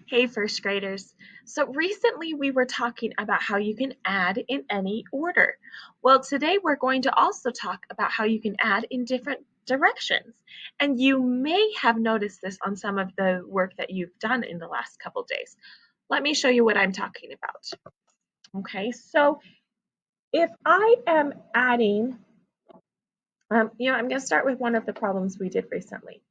Hey, first graders. So recently we were talking about how you can add in any order. Well, today we're going to also talk about how you can add in different directions. And you may have noticed this on some of the work that you've done in the last couple days. Let me show you what I'm talking about. Okay, so if I am adding, I'm going to start with one of the problems we did recently.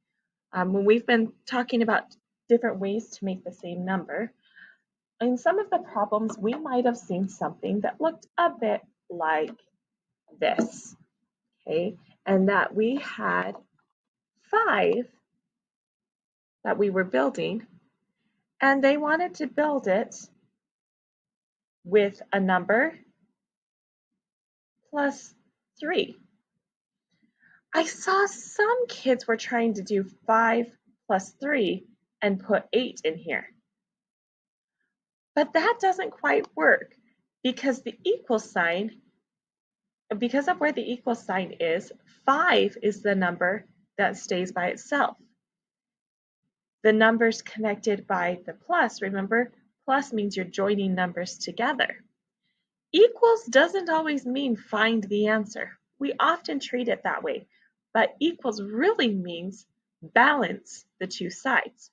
When we've been talking about different ways to make the same number, in some of the problems, we might have seen something that looked a bit like this, okay? And that we had 5 that we were building, and they wanted to build it with a number plus 3. I saw some kids were trying to do 5 plus 3 and put 8 in here. But that doesn't quite work because the equal sign, because of where the equal sign is, 5 is the number that stays by itself. The numbers connected by the plus, remember, plus means you're joining numbers together. Equals doesn't always mean find the answer. We often treat it that way, but equals really means balance the two sides.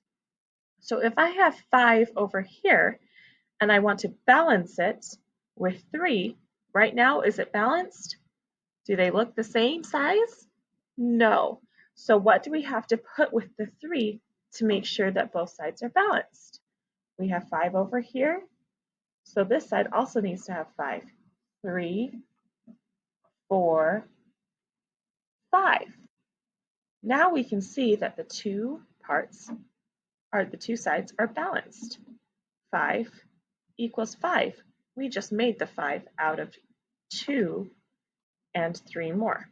So if I have 5 over here and I want to balance it with 3, right now, is it balanced? Do they look the same size? No. So what do we have to put with the 3 to make sure that both sides are balanced? We have 5 over here, so this side also needs to have 5. 3, 4, 5. Now we can see that the two sides are balanced. 5 equals 5. We just made the 5 out of 2 and 3 more.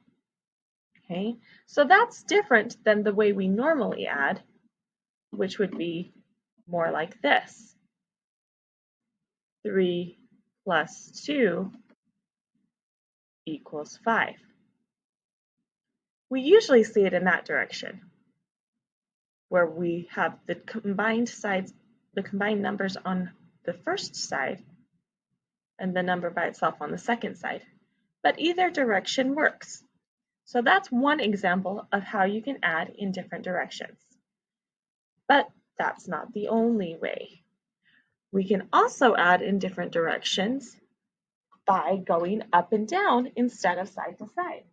Okay, so that's different than the way we normally add, which would be more like this. 3 plus 2 equals 5. We usually see it in that direction, where we have the combined numbers on the first side and the number by itself on the second side. But either direction works. So that's one example of how you can add in different directions. But that's not the only way. We can also add in different directions by going up and down instead of side to side.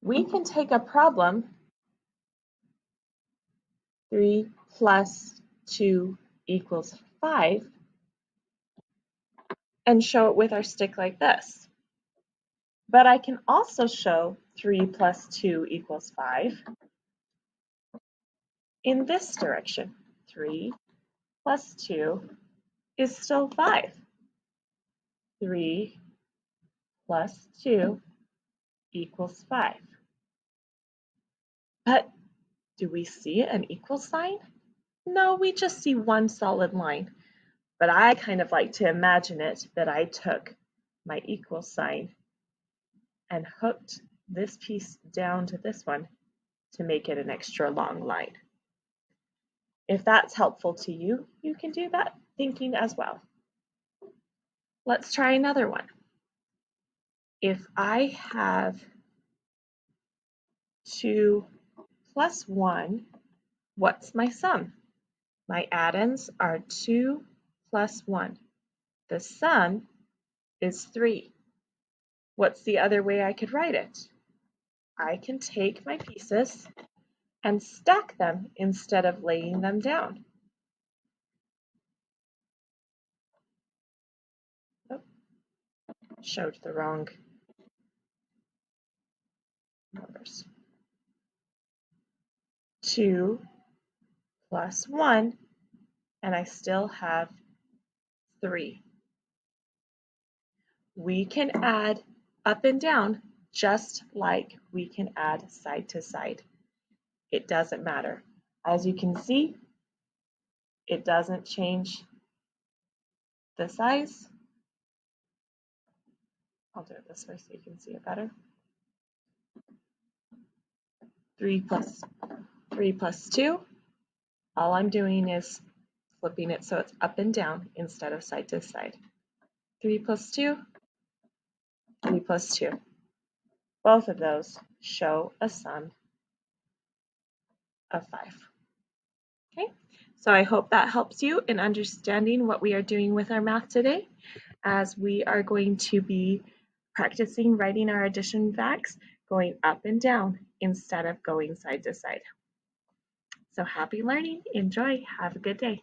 We can take a problem, 3 plus 2 equals 5, and show it with our stick like this. But I can also show 3 plus 2 equals 5 in this direction. 3 plus 2 is still 5. 3 plus 2 equals 5. But do we see an equal sign? No, we just see one solid line. But I kind of like to imagine it that I took my equal sign and hooked this piece down to this one to make it an extra long line. If that's helpful to you, you can do that thinking as well. Let's try another one. If I have 2 plus 1, what's my sum? My addends are 2 plus 1. The sum is 3. What's the other way I could write it? I can take my pieces and stack them instead of laying them down. Oh, showed the wrong numbers. 2 plus 1, and I still have 3. We can add up and down just like we can add side to side. It doesn't matter. As you can see, it doesn't change this size. I'll do it this way so you can see it better. 3 plus 2. All I'm doing is flipping it so it's up and down instead of side to side. 3 plus 2, 3 plus 2. Both of those show a sum of 5. Okay, so I hope that helps you in understanding what we are doing with our math today, as we are going to be practicing writing our addition facts going up and down instead of going side to side. So happy learning, enjoy, have a good day.